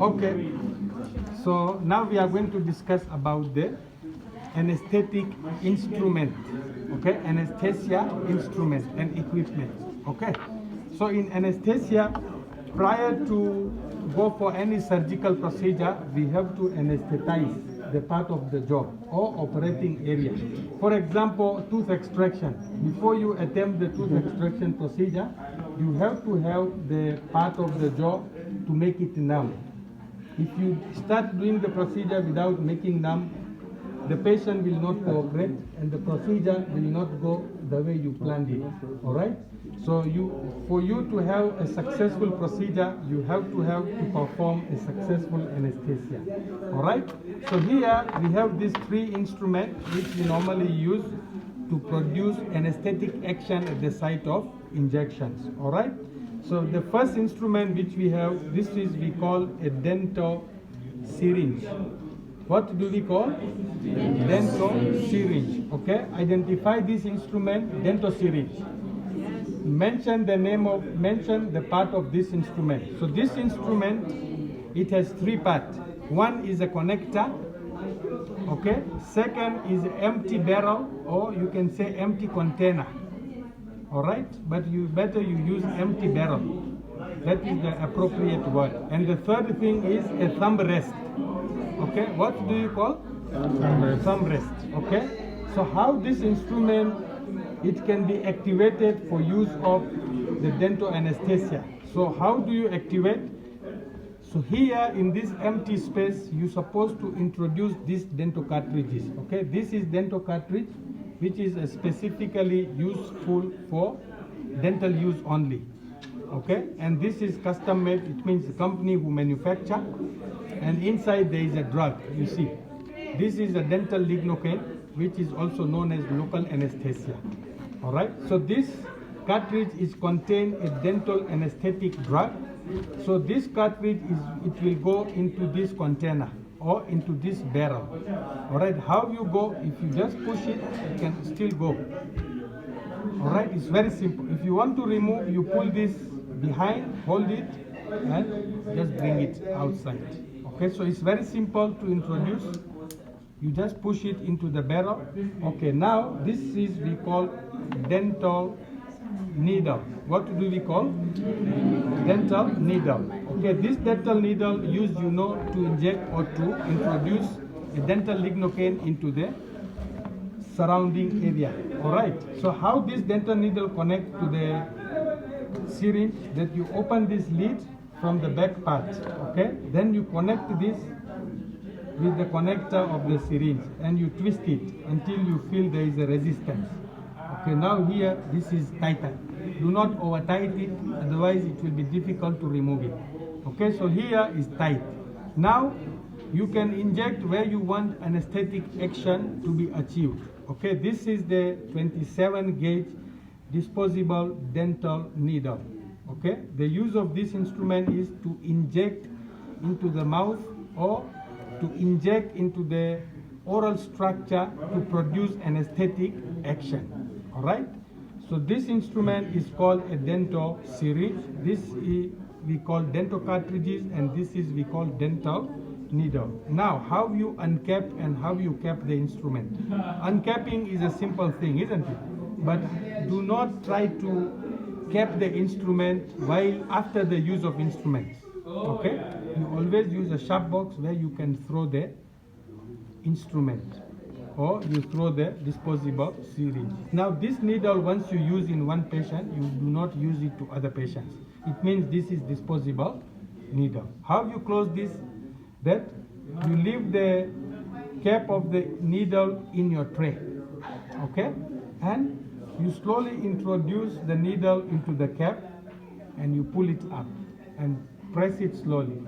Okay, so now we are going to discuss about the anesthetic instrument, okay, anesthesia instrument and equipment, okay. So in anesthesia, prior to go for any surgical procedure, we have to anesthetize the part of the job or operating area. For example, tooth extraction. Before you attempt the tooth extraction procedure, you have to have the part of the jaw to make it numb. If you start doing the procedure without making numb, the patient will not cooperate and the procedure will not go the way you planned it. All right? So for you to have a successful procedure, you have to perform a successful anesthesia. All right? So here we have these three instruments which we normally use to produce anesthetic action at the site of injections. All right? So the first instrument which we have, this is we call a dental syringe. What do we call? Dental syringe. Okay? Identify this instrument, dental syringe. Mention the part of this instrument. So this instrument, it has three parts. One is a connector. Okay? Second is empty barrel, or you can say empty container. All right, but you use empty barrel. That is the appropriate word. And the third thing is a thumb rest. Okay, what do you call? Thumb rest. Okay, so how this instrument, it can be activated for use of the dental anesthesia. So how do you activate? So here in this empty space, you're supposed to introduce these dental cartridges. Okay, this is dental cartridge, which is specifically useful for dental use only. Okay, and this is custom made. It means the company who manufacture, and inside there is a drug. You see, this is a dental lignocaine, which is also known as local anesthesia. All right, so this cartridge is contain a dental anesthetic drug. So this cartridge it will go into this container or into this barrel. All right, how you go? If you just push it, it can still go. All right, it's very simple. If you want to remove, you pull this behind, hold it, and just bring it outside. Okay, so it's very simple to introduce. You just push it into the barrel. Okay, now this is we call dental needle. What do we call? Dental needle. Okay, this dental needle used, to inject or to introduce a dental lignocaine into the surrounding area. All right. So how this dental needle connect to the syringe? That you open this lid from the back part. Okay. Then you connect this with the connector of the syringe and you twist it until you feel there is a resistance. Okay, now here this is tighter. Do not over tight it, otherwise it will be difficult to remove it. Okay, so here is tight. Now you can inject where you want anesthetic action to be achieved. Okay, this is the 27 gauge disposable dental needle. Okay, the use of this instrument is to inject into the mouth or to inject into the oral structure to produce anesthetic action. All right, so this instrument is called a dental syringe. This is we call dental cartridges, and this is we call dental needle. Now, how you uncap and how you cap the instrument? Uncapping is a simple thing, isn't it? But do not try to cap the instrument while after the use of instruments. Okay, you always use a sharp box where you can throw the instrument, or you throw the disposable syringe. Now this needle, once you use in one patient, you do not use it to other patients. It means this is disposable needle. How you close this? That you leave the cap of the needle in your tray. Okay? And you slowly introduce the needle into the cap and you pull it up and press it slowly.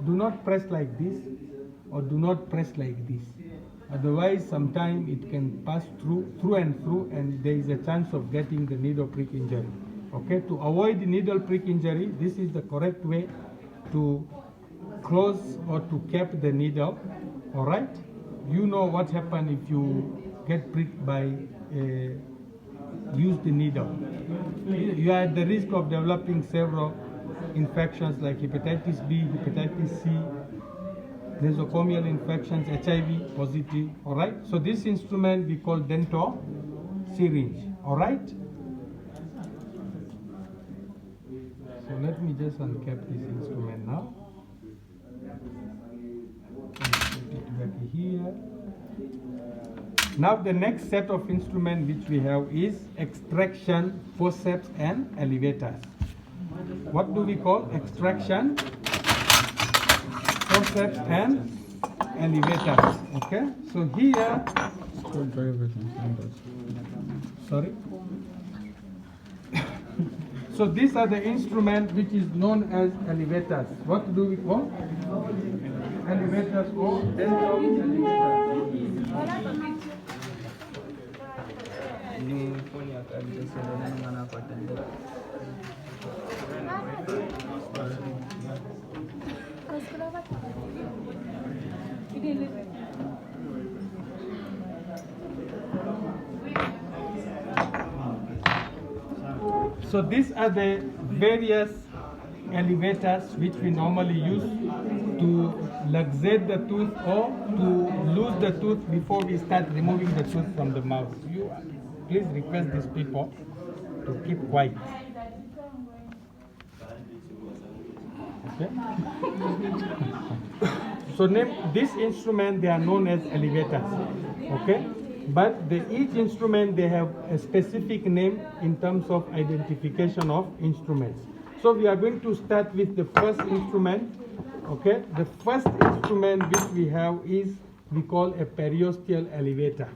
Do not press like this or do not press like this. Otherwise, sometimes it can pass through and there is a chance of getting the needle prick injury. Okay, to avoid needle prick injury, this is the correct way to close or to cap the needle. All right, you know what happens if you get pricked by a used needle. You are at the risk of developing several infections like hepatitis B, hepatitis C, nosocomial infections, HIV positive, all right? So this instrument we call dental syringe, all right? So let me just uncap this instrument now. Put it back here. Now the next set of instruments which we have is extraction, forceps and elevators. What do we call extraction, forceps and elevators? Okay, so here, sorry. So these are the instruments which is known as elevators. What do we call? Elevators or dental elevators. So these are the various elevators which we normally use to luxate the tooth or to lose the tooth before we start removing the tooth from the mouth. You please request these people to keep quiet. Okay? So this instrument, they are known as elevators. Okay? But each instrument, they have a specific name in terms of identification of instruments. So we are going to start with the first instrument. Okay? The first instrument which we have is, we call a periosteal elevator.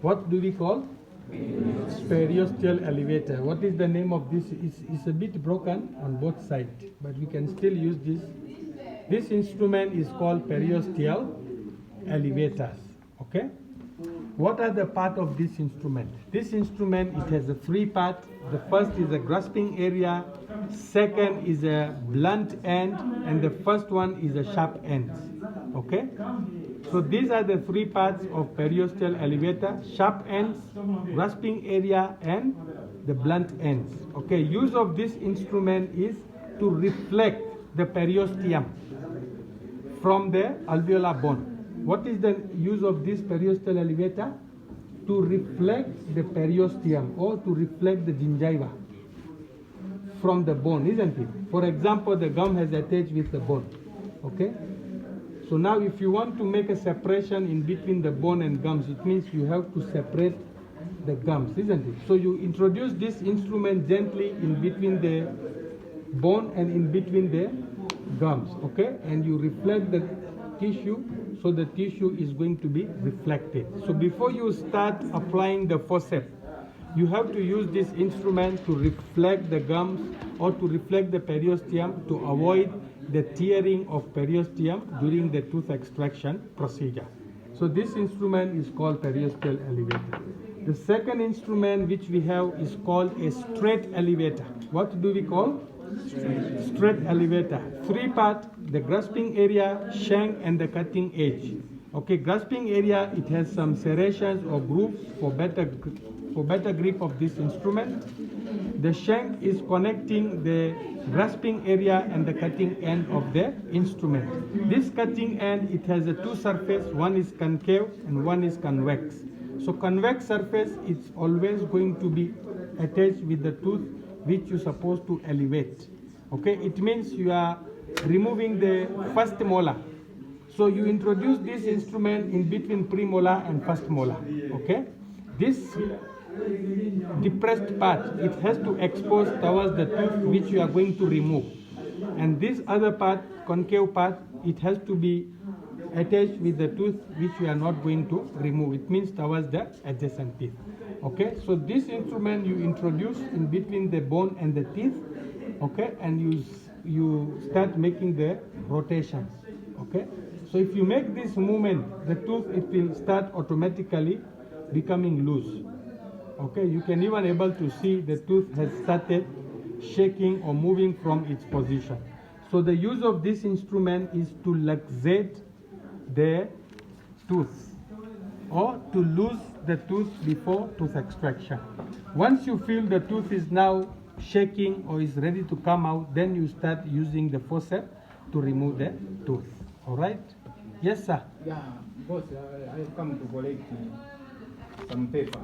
What do we call? Periosteal elevator. What is the name of this? It's a bit broken on both sides, but we can still use this. This instrument is called periosteal elevators. Okay? What are the parts of this instrument? This instrument, it has a three parts. The first is a grasping area, second is a blunt end, and the first one is a sharp end. Okay? So these are the three parts of periosteal elevator: sharp ends, grasping area, and the blunt ends. Okay, use of this instrument is to reflect the periosteum from the alveolar bone. What is the use of this periosteal elevator? To reflect the periosteum or to reflect the gingiva from the bone, isn't it? For example, the gum has attached with the bone. Okay? So now if you want to make a separation in between the bone and gums, it means you have to separate the gums, isn't it? So you introduce this instrument gently in between the bone and in between the gums, okay? And you reflect the tissue, so the tissue is going to be reflected. So before you start applying the forceps, you have to use this instrument to reflect the gums or to reflect the periosteum to avoid the tearing of periosteum during the tooth extraction procedure. So this instrument is called periosteal elevator. The second instrument which we have is called a straight elevator. What do we call? Straight elevator. Three parts: the grasping area, shank, and the cutting edge. Okay, grasping area, it has some serrations or grooves for better grip of this instrument. The shank is connecting the grasping area and the cutting end of the instrument. This cutting end, it has a two surface, one is concave and one is convex. So convex surface is always going to be attached with the tooth which you're supposed to elevate. Okay, it means you are removing the first molar. So you introduce this instrument in between premolar and first molar. Okay, this depressed part, it has to expose towards the tooth which you are going to remove, and this other part, concave part, it has to be attached with the tooth which we are not going to remove. It means towards the adjacent teeth. Okay, so this instrument you introduce in between the bone and the teeth. Okay, and you start making the rotations. Okay, so if you make this movement, the tooth, it will start automatically becoming loose. Okay, you can even able to see the tooth has started shaking or moving from its position. So the use of this instrument is to luxate the tooth or to lose the tooth before tooth extraction. Once you feel the tooth is now shaking or is ready to come out, then you start using the forceps to remove the tooth. All right? Yes, sir. Yeah, boss, I come to collect some paper.